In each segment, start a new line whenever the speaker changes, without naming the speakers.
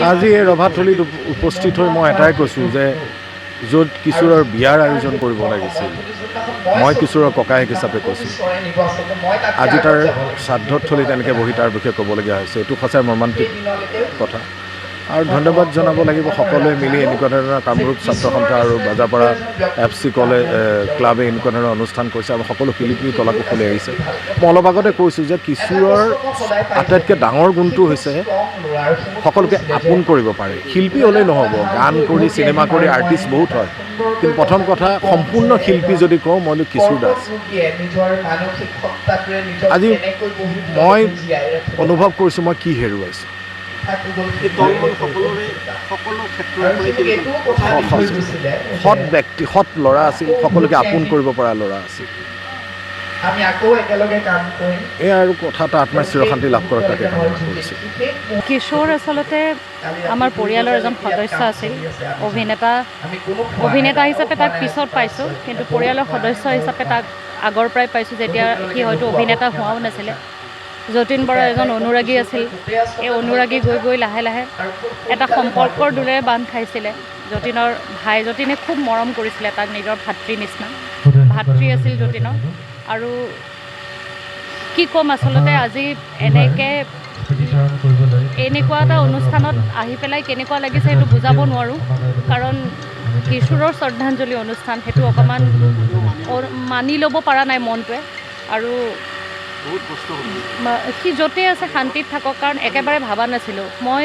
আজি এই ৰভাথলীত উপস্থিত হৈ মই এটাই কৈছোঁ যে য'ত কিশোৰৰ বিয়াৰ আয়োজন কৰিব লাগিছিল, মই কিশোৰৰ ককায়েক হিচাপে কৈছোঁ, আজি তাৰ শ্ৰাদ্ধথলীত এনেকৈ বহি তাৰ বিষয়ে ক'বলগীয়া হৈছে। এইটো সঁচাই মৰ্মান্তিক কথা। আৰু ধন্যবাদ জনাব লাগিব সকলোৱে মিলি এনেকুৱা ধৰণৰ কামৰূপ ছাত্ৰ সন্থা আৰু বাজাপাৰা FC ক্লাবে এনেকুৱা ধৰণৰ অনুষ্ঠান কৰিছে আৰু সকলো শিল্পী কলাকুশলী আহিছে। মই অলপ আগতে কৈছোঁ যে কিশোৰৰ আটাইতকৈ ডাঙৰ গুণটো হৈছে সকলোকে আপোন কৰিব পাৰে। শিল্পী হ'লেই নহ'ব, গান কৰি চিনেমা কৰি আৰ্টিষ্ট বহুত হয়, কিন্তু প্ৰথম কথা সম্পূৰ্ণ শিল্পী যদি কওঁ মই কিশোৰ দাস। আজি মই অনুভৱ কৰিছোঁ মই কি হেৰুৱাইছোঁ। সৎ ব্যক্তি, সৎ ল'ৰা আছিল, সকলোকে আপোন কৰিব পৰা ল'ৰা আছিল। এই আৰু কথা এটা আত্মাই চিৰশান্তি লাভ কৰক তাকে কামনা কৰিছোঁ।
কিশোৰ আচলতে আমাৰ পৰিয়ালৰ এজন সদস্য আছিল। অভিনেতা হিচাপে তাক পিছত পাইছোঁ, কিন্তু পৰিয়ালৰ সদস্য হিচাপে তাক আগৰ পৰাই পাইছোঁ, যেতিয়া সি হয়তো অভিনেতা হোৱাও নাছিলে। যতীন বৰা এজন অনুৰাগী আছিল। এই অনুৰাগী গৈ গৈ লাহে লাহে এটা সম্পৰ্কৰ দূৰে বান্ধ খাইছিলে। যতীনৰ যতীনে খুব মৰম কৰিছিলে তাক, নিজৰ ভাতৃৰ নিচিনা ভাতৃ আছিল যতীনৰ। আৰু কি ক'ম, আচলতে আজি এনেকুৱা এটা অনুষ্ঠানত আহি পেলাই কেনেকুৱা লাগিছে সেইটো বুজাব নোৱাৰোঁ, কাৰণ কিশোৰৰ শ্ৰদ্ধাঞ্জলি অনুষ্ঠান, সেইটো অকণমান মানি ল'ব পৰা নাই মনটোৱে। আৰু সি য'তেই আছে শান্তিত থাকক, কাৰণ একেবাৰে ভবা নাছিলোঁ মই।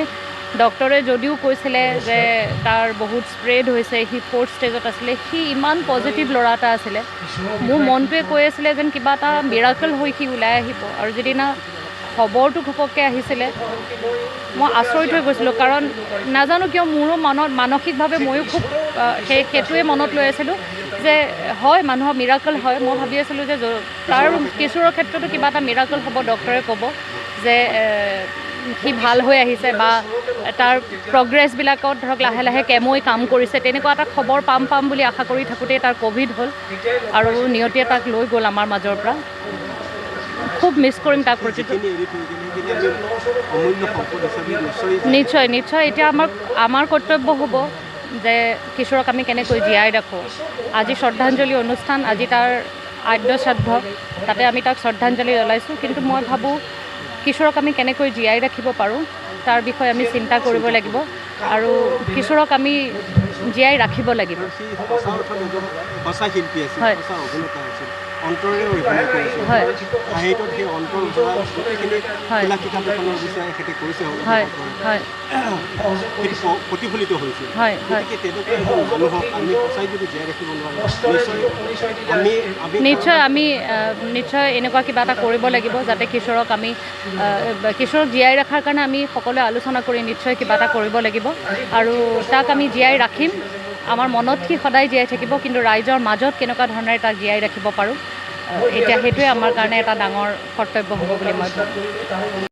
ডক্টৰে যদিও কৈছিলে যে তাৰ বহুত স্প্ৰেড হৈছে, সি 4th ষ্টেজত আছিলে, সি ইমান পজিটিভ ল'ৰা এটা আছিলে। মোৰ মনটোৱে কৈ আছিলে যেন কিবা এটা মিৰাকল হৈ সি ওলাই আহিব। আৰু যিদিনা খবৰটো ঘপককৈ আহিছিলে মই আচৰিত হৈ গৈছিলোঁ, কাৰণ নাজানো কিয় মোৰো মানসিকভাৱে ময়ো খুব সেইটোৱে মনত লৈ আছিলোঁ যে হয় মানুহৰ মিৰাকল হয়। মই ভাবি আছিলোঁ যে তাৰ কিশোৰৰ ক্ষেত্ৰতো কিবা এটা মিৰাকল হ'ব, ডক্টৰে ক'ব যে সি ভাল হৈ আহিছে বা তাৰ প্ৰগ্ৰেছবিলাকত ধৰক লাহে লাহে কেমই কাম কৰিছে, তেনেকুৱা এটা খবৰ পাম বুলি আশা কৰি থাকোঁতেই তাৰ ক'ভিড হ'ল আৰু নিয়তিয়ে তাক লৈ গ'ল আমাৰ মাজৰ পৰা। খুব মিছ কৰিম তাক প্ৰতিটো। নিশ্চয় নিশ্চয় এতিয়া আমাৰ কৰ্তব্য হ'ব যে কিশোৰক আমি কেনেকৈ জীয়াই ৰাখোঁ। আজি শ্ৰদ্ধাঞ্জলি অনুষ্ঠান, আজি তাৰ আদ্য শ্ৰাদ্ধ, তাতে আমি তাক শ্ৰদ্ধাঞ্জলি জনাইছোঁ, কিন্তু মই ভাবোঁ কিশোৰক আমি কেনেকৈ জীয়াই ৰাখিব পাৰোঁ তাৰ বিষয়ে আমি চিন্তা কৰিব লাগিব আৰু কিশোৰক আমি জীয়াই ৰাখিব লাগিব। হয়
অন্তৰেৰে অভিনয় কৰিছে, সাহিত্যত সেই অন্তৰ খোলা কিতাপ এখনৰ বিষয়ে এখেতে কৈছে, প্ৰতিফলিত হৈছে। গতিকে তেনেকুৱা এজন মানুহক আমি সঁচাই যদি জীয়াই ৰাখিব নোৱাৰোঁ,
নিশ্চয় এনেকুৱা কিবা এটা কৰিব লাগিব যাতে কিশোৰক জীয়াই ৰখাৰ কাৰণে আমি সকলোৱে আলোচনা কৰি নিশ্চয় কিবা এটা কৰিব লাগিব আৰু তাক আমি জীয়াই ৰাখিম। আমাৰ মনত সি সদায় জীয়াই থাকিব, কিন্তু ৰাইজৰ মাজত কেনেকুৱা ধৰণেৰে তাক জীয়াই ৰাখিব পাৰোঁ, এতিয়া সেইটোৱে আমাৰ কাৰণে এটা ডাঙৰ কৰ্তব্য হ'ব বুলি মই ভাবোঁ।